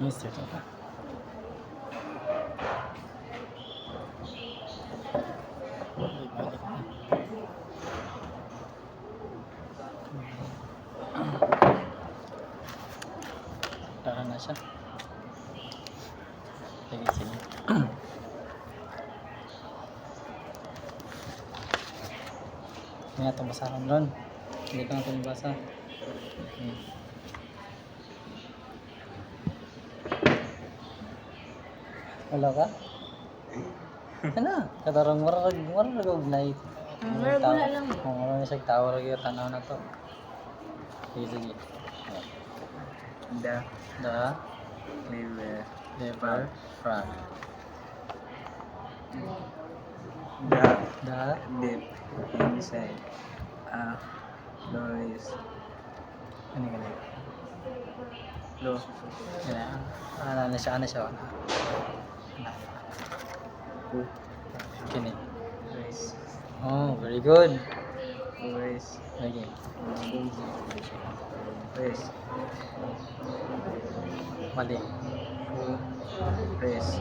Yes, ito pa. Balik na. Tara na siya. Sige, sige. Hindi na itong basahan ron. Hindi ka na itong basa. Okay. Wala ka? Ano? Katarang mararag og night. Wala lang. Kung ano na siya tawag yung tanaw na to. Sige, sige. The The liver frog. the The deep inside a Doris ano ka na? low Yan. Ano siya? Ano siya? Kini. race Oh, very good. race Okay. race Mali. race.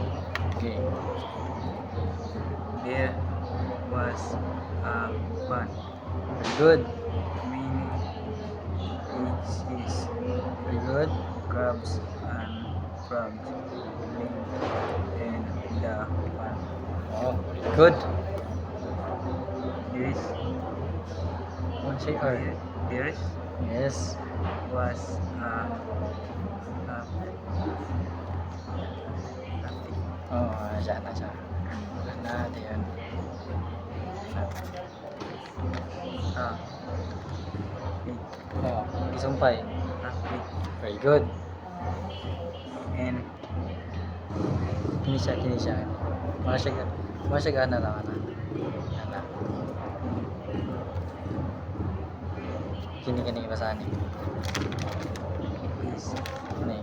Okay. There was a pond. Very good. Many fishes, Very good. crabs, and frogs lived in the pond. Oh, very good. There One say or. there Yes. was a Oh, siya na siya. Natin yun. pig, Oh, isumpay. a pig, Very good. and Kini siya, kini siya. Mga siya gana lang, ana. Ana. Kini basahan ni. fish, Kini.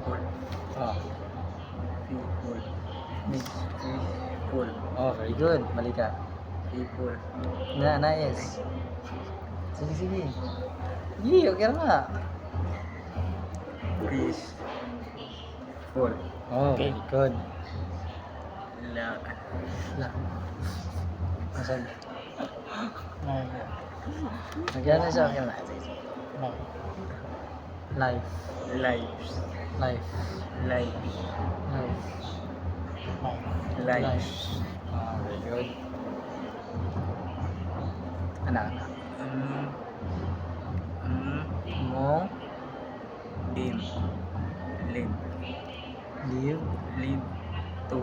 full, Oh. full, Fish. full, Oh, very good. Balik ka. full, Nice. Sige, sige. Sige, okay na nga. fish, full, Oh, Okay. very good. la, Masag. Nagyan na siya. Okay na. Life. lives, Life. lives, Life. lives, Ah, very good. Anak. Mo. dim, live, Live. live to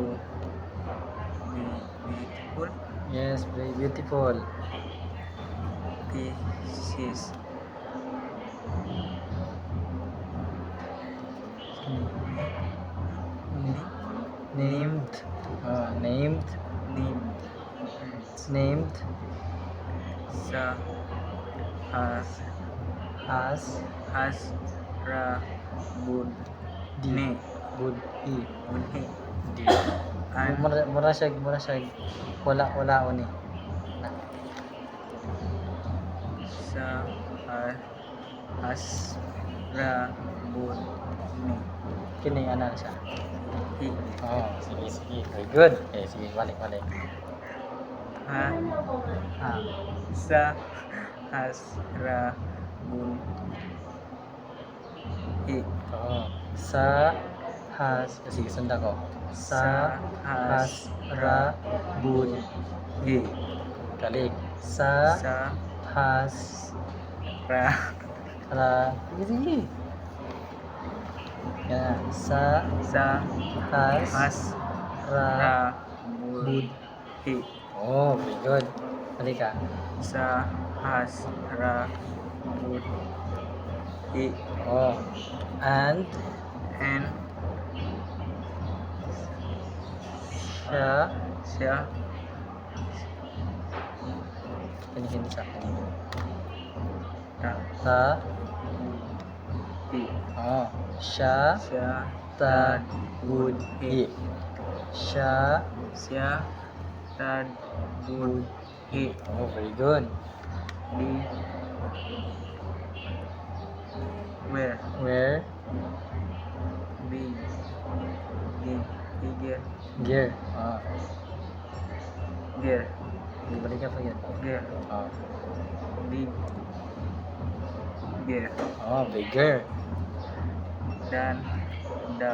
be beautiful, Yes, very beautiful. pieces, Named. Named. nim, It's named sa, as as, ra, bud, D. ne, Good. E. bunhe, D. an, Mura siya. Wala o ni. Na. sa, as, ra, bud, ne, Kini, ano na siya. hi, Oh, sige. Very good. Okay, sige, balik. ha, Ah, sa, as, ra, bud, hi, oh. Sa has, sige, sunda ko. Sa has ra bud hi, kalik. Sa sa, has ra, ra sige. Yan. Sa sa, has as, ra ra, bud. bud, hi, Oh, very good. Balik ka. sa, has, ra, bud, hi, Oh. And and, siya siya, kini siya. ta, Ta hi, oh. Siya siya, ta would hi. Siya siya, tad, bud, hi, oh, very good. di, where, Where big, big, bigger, Gear. gear, Balik ka pa yan. gear, big, gear, Bigger. than the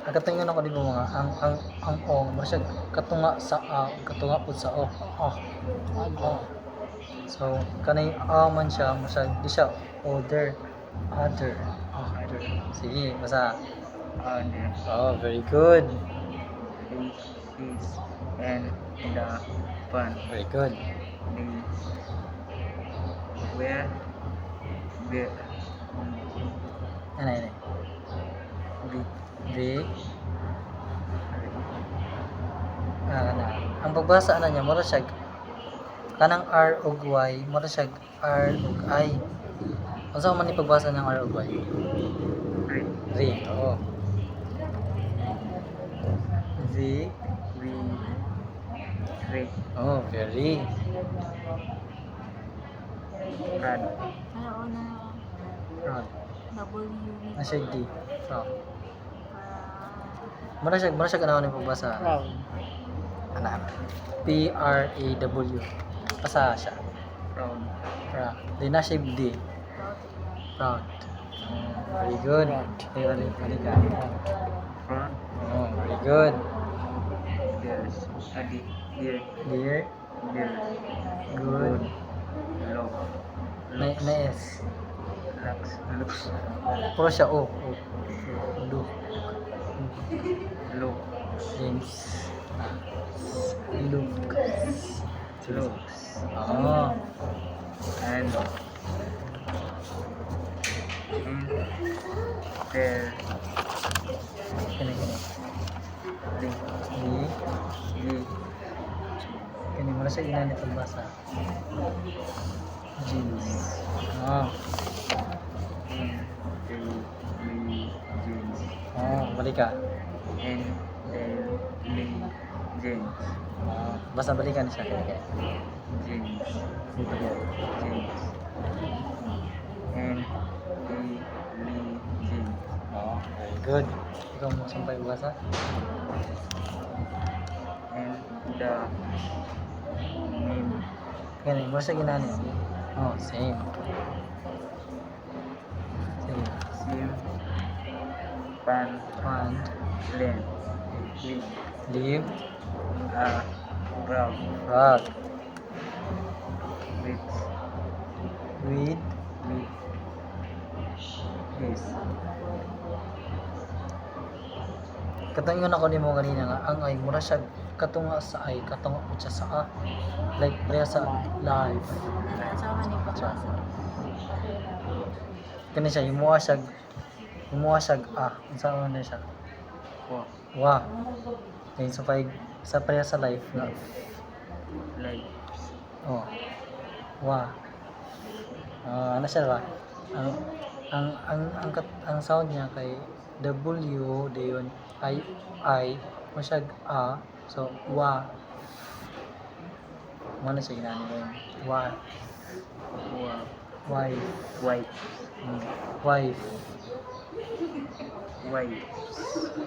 Katingan ako di ba mga ang o masya katunga sa katunga pud sa o. So kanay man siya masya di siya other. Sige, basta. other, Very good. is and the fun, Very good. the where, where, Ano yun? the, The kana. Ang pagbasa na niya mura siya kanang R ug Y, mura siya R ug I. Unsa man ni pagbasa ng R ug Y? Re. Oo. The. we, re, Very. run, Ano na Frog. W Nasa D. Frog. para Mura siya kanang ni pagbasa. Ana. P R A W. Basa siya. round, Frog. Di na siya D. Proud. Very good. Balik ka. front, Very good. there's a deer, Dear. deer, Good. log, Na S. looks, Puro siya O. Look. look, James. Look. looks, And there, kani. the, Di. Kani mo na siya inani pagbasa. Jeans. jeans, Balik ka. and jeans, Basta balikan siya. jeans, Dito yan. jeans, and jeans, Very good. Ikaw mo sampay basa. and the name, Kani mo siya ginani. Same. Same. sim, pan, Fun. len, leaf, Leave. brown, Frog. with, With. with, his, Katangon ako ni mo kanina nga ang ay mura siya katunga sa ay katunga po siya sa a. Like reha sa live. sa man ipapasa. Kani siya himuha siya a. Unsa man na siya? wa, Wa. Kaya sa pareha sa live nga. like, Wa. Ano siya ba? Ang sound niya kay W dayon I mo siya a, so wa. Mo na siya ginani mo. Wa. Wife. white, Wife. white,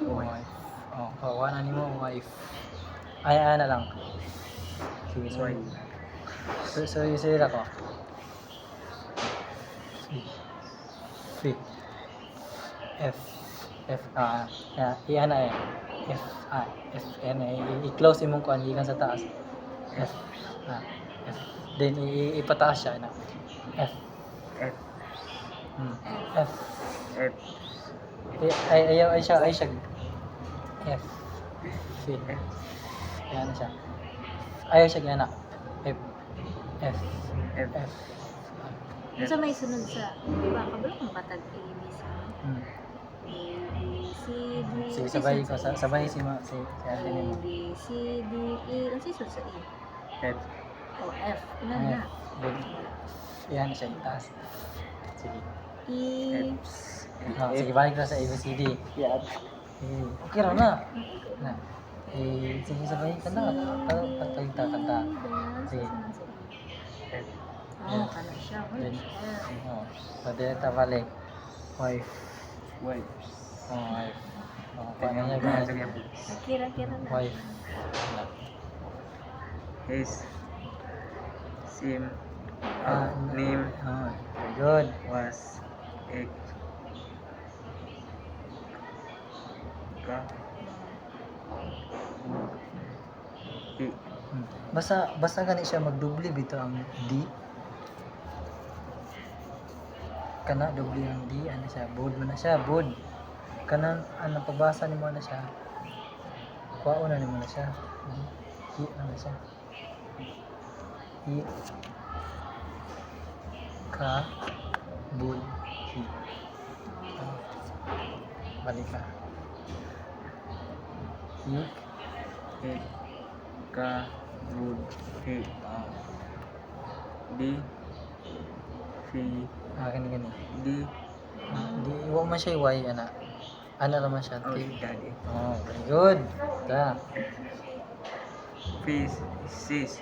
Wife. Wa na nimo wife. Ay na lang. Sige, sorry. white, So isira ko. F. Iyan na F. N. I-close imong kuan gikan sa taas. F. F. Then ipataas siya na. F. F, F. F, Ayaw siya. F. Fit. Yan na siya. Ayaw siya gana. F. F. F, F. So may sunod sa, di ba, kabalo kung katag A, B, C, Hmm. A, B, C, D, Sige, sabay ko. Sabay si A, Adeline mo. B, C, D, E, ang sisunod sa A? F, O, F, ilan na? Yan siya itaas. Sige. E, Sige, balik na sa ABCD. yeah, Okay raw na. Na. Sige, sabay ka na. Kanta. Sige. F, Oh, kano siya. Wala Then, siya. Pwede na balik. Wife. Wipes. Oh, wife. Oh, paano Tingnan niya mo ba? sige. Kira-kira na. Wife. His sim Name. name Oh, very good. was Ek. Ka. I. Basta gani siya magdubli bito ang D. Kana dubli ang D, ano siya, bold man na siya, bold. Kanang ano pagbasa nimo na siya. Kuwao na nimo na siya. I ano siya. I ka bul hi. Balik ka. I Ek. Ka. Wood. He. Di. Fi. gani. Di. Di iwa man siya y ana. Ana naman siya. Oh, T. daddy. Oh, very good. Ta. Fish. Sis.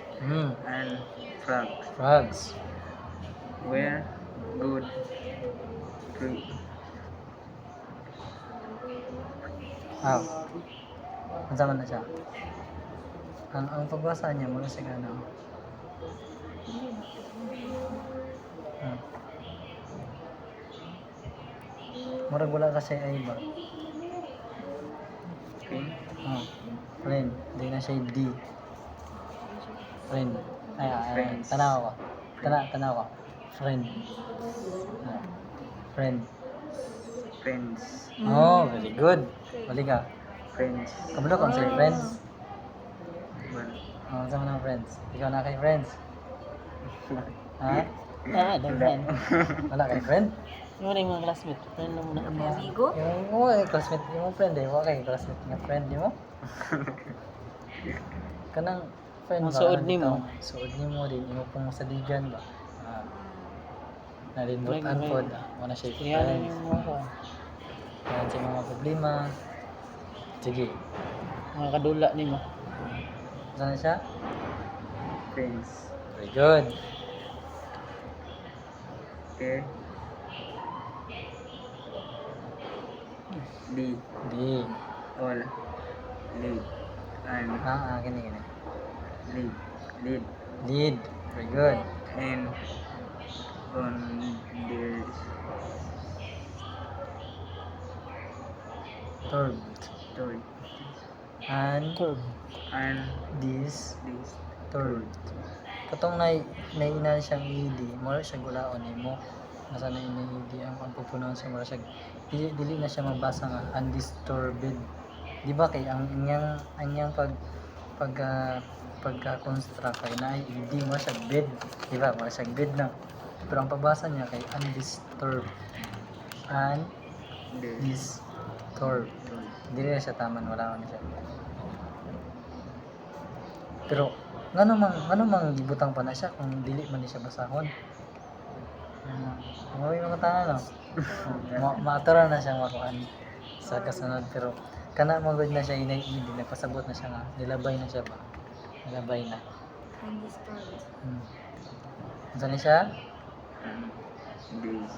And frogs Frogs. were good. Tree. Aw. Ang sama na siya. Ang pagbasa niya mula sa ano. Murag wala kasi ay ba. Pink. Friend. Hindi na siya D. Friend. Friends. Tanaw ko. Tanaw ko. Friend. Friend. Friends. Oh, very good. Balik ka. Friends. Kabalo kang say friends. Well, Oh, sama ng friends. Ikaw na kay friends. Ha? Daghan. Wala kay friend? Yung wala yung mga classmate. Friend na muna. Amigo? Yung mo classmate, yung friend eh. Wala kay classmate nga friend, di mo? Kanang friend Ang ba? suod ano nimo. bitaw? Suod nimo din. Imo pong saligan ba? Nalimbutan Right, po. right. Wala siya Kaya na friends. yung mga ko. Yan sa mga problema. Sige. Mga kadula ni mo. Saan na siya? friends. Very good. A. D. Di. All. Lead. And Gini. lead. Lead. Lead. Very good. And on the Third. third. And Third. And this. this Third. Katong naiina siyang ED, mura siya gulaon nimo. Nasa na ED ang pupunon siya mura siya dili na siya mabasa nga undisturbed. Di ba kay ang inyang pagka-construct kay na ED mo siya bed, di ba? Mura siya bed na. Pero ang pabasa niya kay undisturbed. the Undisturbed. Dili na siya taman, wala na siya. Pero ngano mang gibutang pa na siya kung dili man ni siya basahon. May mga tanga no. Maatura na siya makuan sa kasunod pero kana magod na siya inay-idi nagpasabot na siya nga nilabay na siya ba. Nilabay na. Undisturbed. Saan ni siya? this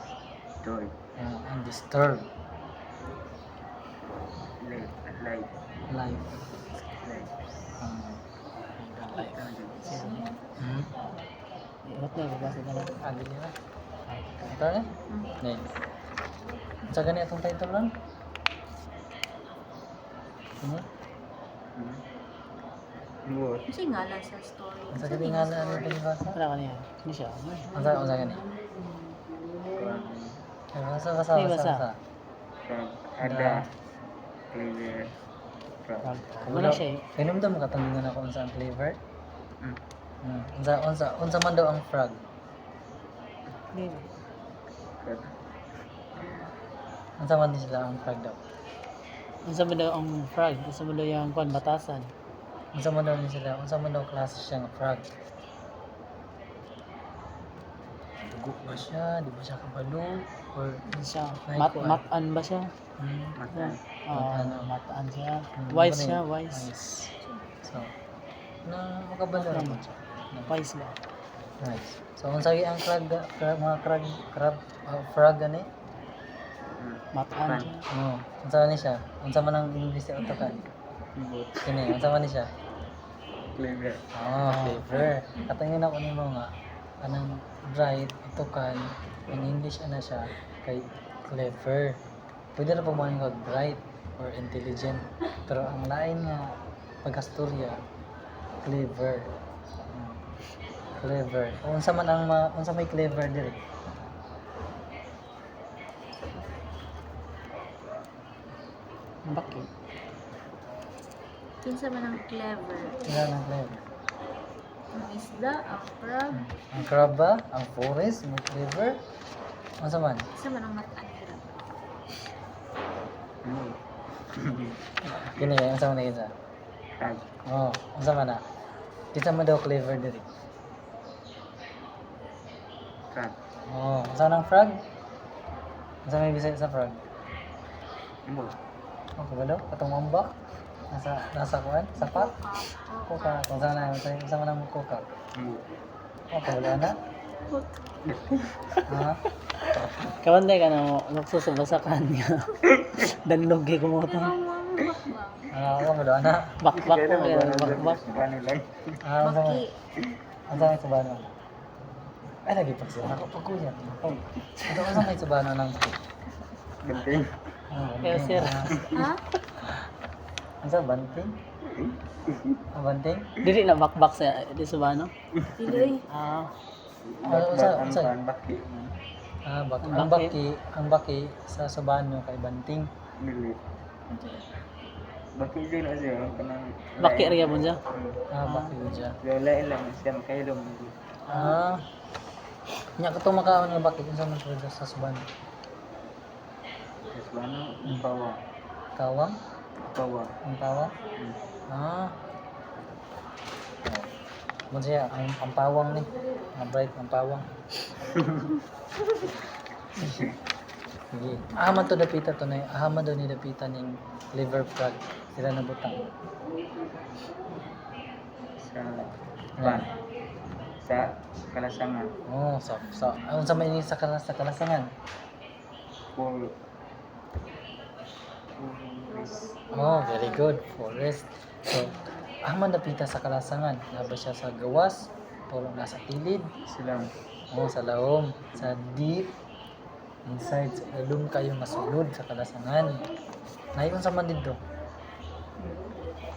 third. Undisturbed Light. life. Light. Life. Iot na, babasa ka lang. Agi nila. Ito na? Next. Sa ganito itong title lang? What? Kasi ngalan sa story. Sa gabi nga na ano ito basa? Wala ka niya. Hindi siya. Ang sa gani? Basa. Hindi, basa. Frog. Ada. Cleaver. Frog. Wala siya eh. Kinumdam mo katandingan ako unsa ang flavor? Mm. Unsa man daw ang frog? Hindi. Frog. Unsa man din sila ang frog daw? Unsa man daw ang frog? Unsa man daw yung kwan, batasan? Unsa man daw ni sila? Unsa man daw klase siya nga frog? Dugo ba siya? Di ba siya kabalo? Or Ano siya? Ay, kuwan. Mataan ba siya? Matan. Mataan. Mataan siya. Hmm, Wise ano siya, yun? wise. So, makabalo naman siya. Wise ba? Nice. So, unsa ang frog, mga frog gani? Mataan Fan. siya. Oh, unsa man ni siya? Unsa man ang English sa utokan? Boot. Kini, unsa man ni siya? Cleaver. Oh, flavor. Katangin ako nimo nga anang bright utokan in English ana siya kay clever. Pwede na pamanin kag bright or intelligent. Pero ang lain nga pagkastorya clever. Mm. Clever. Unsa man ang unsa may clever diri? Bakit? Kinsa man ang clever. Sila ang clever. Ang isda, ang crab. Ang crab ba? Ang forest, may clever. Unsa man? Kinsa man ang mataan crab. Boot. Kini, unsa man na kinsa? Frog. Oh, unsa man na? Kinsa man daw clever diri? Frog. Oh, unsa nang frog? Unsa may bisay sa frog? Boot. Oh, kabalo, katong mamba. Nasa kuan, sapa. Kuka, kung saan na, unsa man ang kuka. Boot. Oh, kabalo na. Ha? Kaman ka na mo, lukso sa basakan niya. Danlog kay kumoto. Ang mambak ba? Kabalo na. Bakbak ko kaya, bakbak. Paano lang? Unsa man? Baki. Unsa may subano? Ay, lagi pa siya. Ako pagkuya. Oh, unsa may subano ng Ganting. Kaya sir. Ha? Unsa banting? Ang banting? Dili na bakbak sa di subano. Dili. Ah, Unsa? Ang baki. Baki. Ang Ang baki. baki, ang baki sa subano kay banting. Dili. Baki din na siya. Kanang baki ra gyapon siya. Baki siya. Wala lang siya makailom. Nya katong makaon nga baki unsa man pwede sa subano? Yes, ano? Pawa. Kawang? Pawa. Ang tawang? Mo siya ang pawang ni. Ang bright ang pawang. Sige. Ahaman to dapita to na. Ahaman do ni dapita ning liver frog. Sila na butang. Sa pan. Sa kalasangan. Oh, unsa man ini sa kalasangan? Full. Oh, very good. Forest. So, ahaman dapita sa kalasangan. Naba siya sa gawas o nasa tilid. Silang. Oh, sa laom, sa deep, inside, sa ilum kayo masulod sa kalasangan. Naikon sa man dito.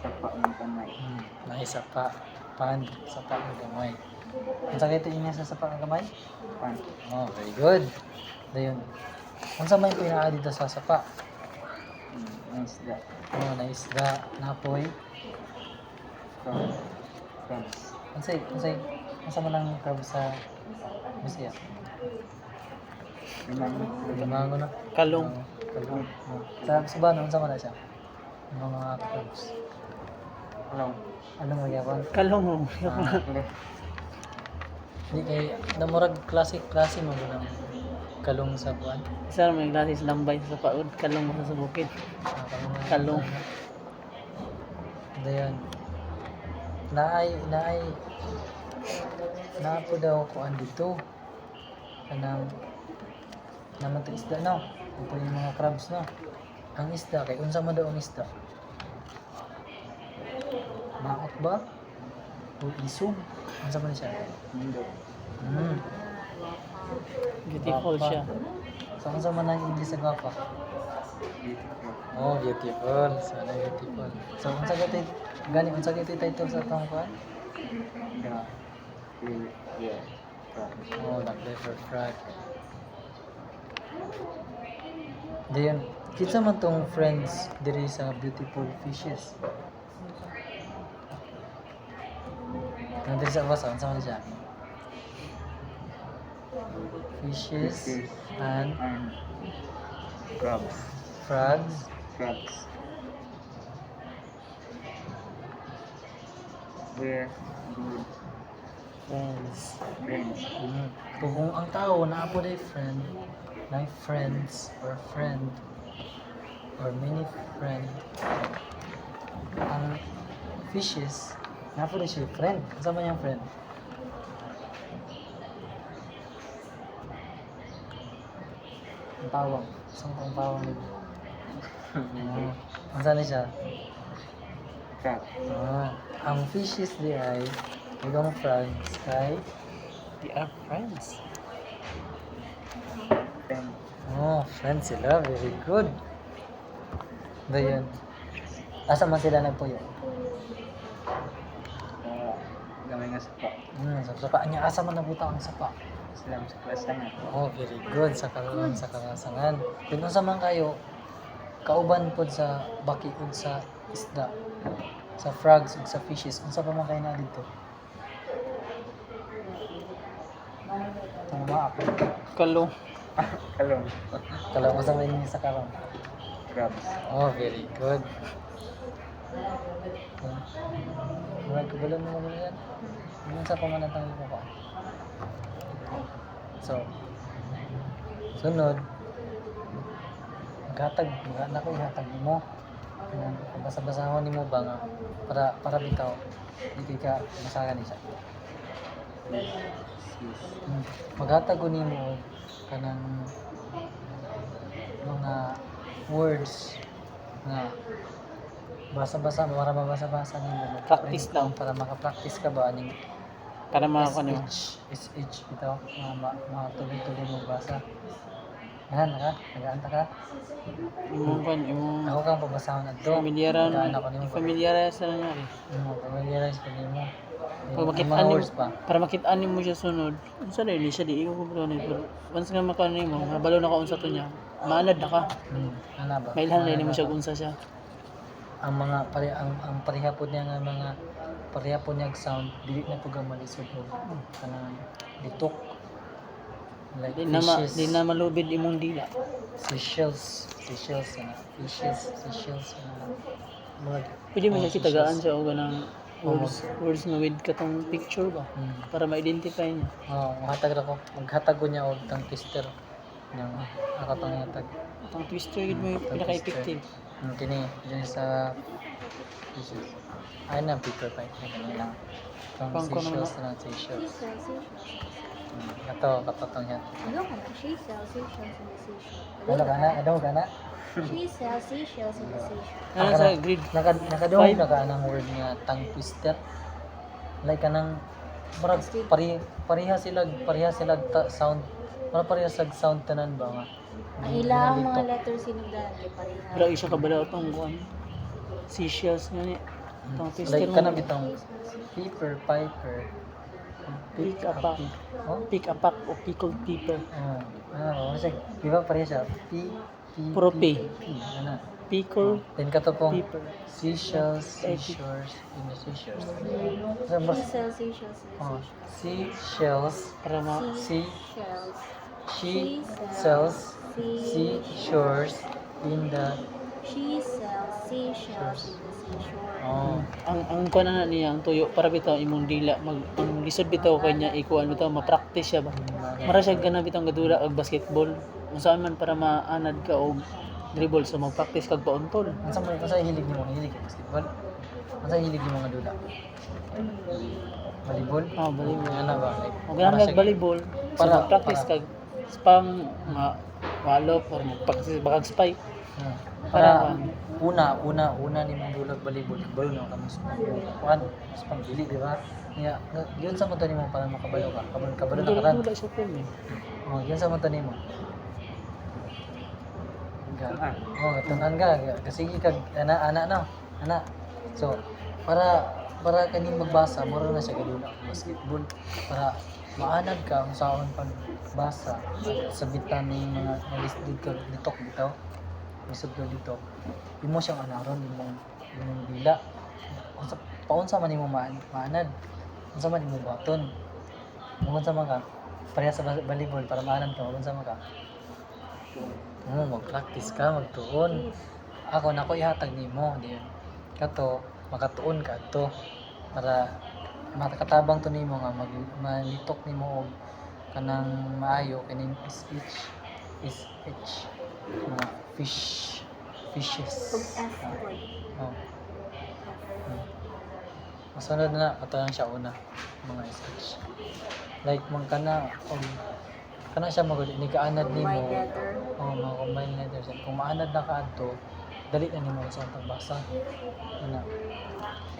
Sapa ng kamay. Naisa pa, sapa ng gamay. Ang sakit niya sa sapa ng gamay? Pan. Oh, very good. Dayon. Kung sa may pinaka dito sa sapa? Ang isda. Oh, naisda, napoy. Crab. Crabs. Unsa man ang crab sa Bisaya? Limang. Limango na. Kalong. Kalong. Sa subano, unsa man na siya? Ang mga crabs. Long. Anong magyapon? Kalong mo. Di kay namurag klase mo ng kalong sa buwan. Isa may glasis lambay sa paod. Kalong mo sa bukid. Kalong. Dayan. Naay na po daw kuan dito. Kanang naman to isda no. Ito yung mga crabs no. Ang isda kay unsa man daw ang isda? Maot ba? O isog? Unsa man siya? Mundo. Beautiful Gwapa. siya. So, unsa man ang English sa gwapa? Beautiful. Oh, beautiful. So, beautiful. So, unsa gati unsa gati title sa tong kuan? Da. Yeah. Crab. Oh, the clever frog. Dayon, kita man tong friends diri sa beautiful fishes. Nandiri sa basa, unsa man siya? Fishes Fishes. and And crabs. frogs. Crabs. We're good Friends. friends. Kung ang tao na po day friend, like friends or friend or many friend, ang fishes na po siya friend. Kasama niyang friend. Ang tawag. Isang compound. Unsa ni siya? Crab. Ang fishes di ay igang frogs kay They are friends. Friend. friends sila. Very good. Dayon. Asa man sila nagpuyo? Gamay nga sapa. Sa sapa niya asa man nabutang ang sapa. Sila sa class na nga. Very good sa karon sa kalasangan. Kung sa man kayo kauban pod sa baki ug sa isda, sa frogs ug sa fishes, unsa pa man kayo na dito? Tama ako. Kalong. Kalong. Kala ko sa may sa karon. Crabs. Very good. Murag kabalon mo mo yan. Unsa pa man natang ko pa. So, sunod, maghatag na ko ihatag mo. Basa-basahon nimo ba nga para bitaw di ka masagan isa. Maghatag ko nimo kanang mga words na basa-basa para mabasa-basa nimo. Practice lang. Para maka-practice ka ba aning Para mga ano. SH bitaw mga tuloy-tuloy mo basa. Yan ka, nag-aanta ka. Imong kan, imong Ako kang pabasahon adto. familiaran. Nag-aanta ko nimo. Familiarize na niya. Familiarize ko nimo. Pag Ang makita mga ni words pa. para makita mo siya sunod. Unsa na yun siya di ko ko ni pero once nga makano nimo, mabalo na ka unsa to niya. Maanad na ka. Ano ba? Mailhan na mo siya kung unsa siya. Ang mga ang pareha po niya nga mga pareha po niya sound dili na po malisod og kanang ditok. Like Di fishes. na malubid imong dila. Seashells. Fishes. Mga Pwede mo siya kitagaan siya o ganang Oh, words nga with katong picture ba para ma-identify niya. maghatag ra ko. Maghatag ko niya og tang twister. Yang ako tang hatag. Ang twister gid mo yung pinaka-effective. Kini sa fishes. Ay na picture pa kini lang. Tang Pang kuno seashells na. na seashells. Seashells. Ito katotong yan. Ano ka na? She sells seashells in the seashore. Ano ka na? Ano ka na? She sells seashells in the seashore. Ano sa grade Nakadungog Five. na ka ng word nga tongue twister. Like kanang murag pareha sila sound. Murag pareha sa sound tanan ba nga. Ang ilang mga letters sinugdanan kay pareha. pero isa ka bala tong kuan. Seashells nga ni. Tong twister Like mo. kanang bitong paper, piper. Pick a pack. Oh? Pick a pack o pickled pepper. Kasi di ba pareha siya? Puro P. Ano? Pickled Then kato pong pepper. seashells, seashores, in the seashores. So, She mas, sells seashells in the oh, seashore. seashells, Para ma Seashells. she sells Sea- seashores in the She sells seashells in the seashore. ang kuan na niya ang tuyo para bitaw imong dila ang lisod bitaw kanya ikuan bitaw ma-practice siya ba. Mara siya gana bitaw gadula og basketball. Unsa man para maanad ka og dribble so mag-practice kag pauntol. Unsa hilig nimo? Hilig ka basketball? Unsa hilig nimo nga dula? Volleyball? Volleyball. Ano ba? Like, Og ganang para kag volleyball so para- mag-practice para- kag spam walop or mag-practice bakag spike. Para una ni mong dulag volleyball, balo na kamo sa kuan, sa pambili, di ba? Yun sa mata nimo para makabalo ka. Kabalo na karan. Dula siya po eh. Yun sa mata nimo. Tunan. Tunan ka. Kasigi kag ana no. Ana. So, para kaning magbasa, mura na siya kadula basketball para maanad ka kung saan pagbasa sabitan ni mga listed ka ditok bitaw. Lisod ka dito. Imo siyang anaron imong dila. Paunsa man imo maanad. Unsa man imo baton. Unsa man ka pareha sa volleyball para maanad ka, unsa man ka. Mag-practice ka, magtuon. Ako na ko ihatag nimo, diyan. Kato makatuon ka to para makatabang to nimo nga malitok nimo og kanang maayo kaning is mga fishes. Pag F word. Oh. Masunod na kato lang siya una mga SH. Like man kana og kana siya magud ni kaanad nimo. Combined letter. Oh, mga combined letters. Kung maanad na ka adto, dali na nimo sa pagbasa. Ana.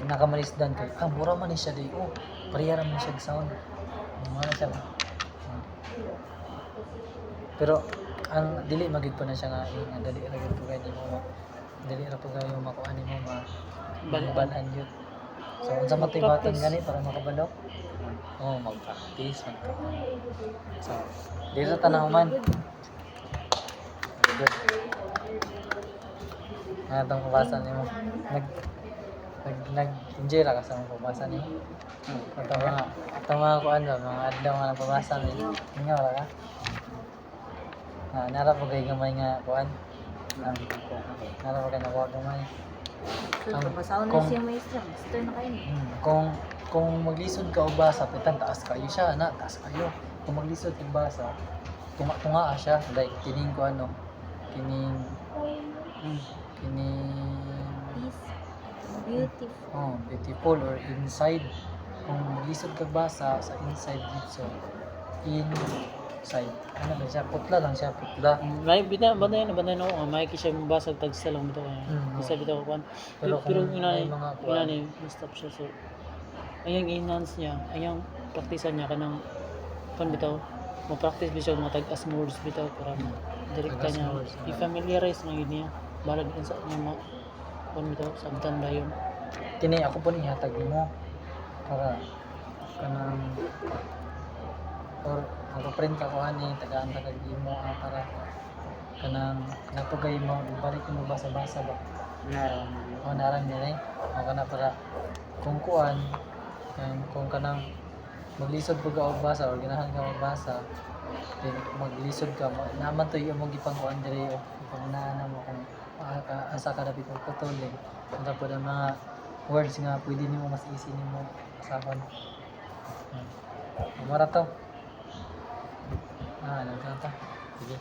Nakamalisdan kay, mura man ni siya di. Oh, pareha ra man siya og sound. Mura siya. Pero ang dili magid pa na siya nga dali ra gid po kay nimo. Dali ra po kayo makuha nimo balan yun. So unsa man tay button gani para makabalo? Oh, mag-practice man ka. So, di ra tanaw man. Good. Atong pabasa nimo. Nag-enjoy ra ka sa mga pabasa nimo. Atong mga kuan ba, mga adlaw nga nagpabasa nimo. Ingaw ra ka. Nara po kay gamay nga kuan. Nara po kay nakuha gamay. So, babasahon na kung- siya maestra. Master na kayo. Kung maglisod ka og basa, pitan taas kayo siya, taas kayo. Kung maglisod kang basa, tunga siya, like kining ko ano, kining Peace. Beautiful. beautiful or inside. Kung maglisod kang basa sa inside dito, inside. Ano ba siya? Putla lang siya, putla. May bantayan ako nga may kisya mabasag tagsa lang bitaw kaya. Isa bitaw ko kan. Pero Pero kung inani may mga kuwan, inani stop siya so ayang enhance niya, ayang praktisan niya kanang kan bitaw. Mo practice bitaw mga tag-as words bitaw para direkta Tag-as niya words, i-familiarize na yun niya. Balag din sa niya mo kan bitaw sabtan dayon. kini ako po nihatag mo para kanang or print ka ko ani tagaan ta kag imo para kanang napugay mo ibalik mo basa-basa ba Nararamdaman. o naran nila o kana para kung kuan kung kanang maglisod pag ka og basa or ganahan ka magbasa then maglisod ka naman to yung mong gipang kuan diri o ipagnana mo kung asa ka dapat pagpatuloy ang tapos ang mga words nga pwede nimo mas easy nimo basahon. Mara to. Nagkanta. Sige.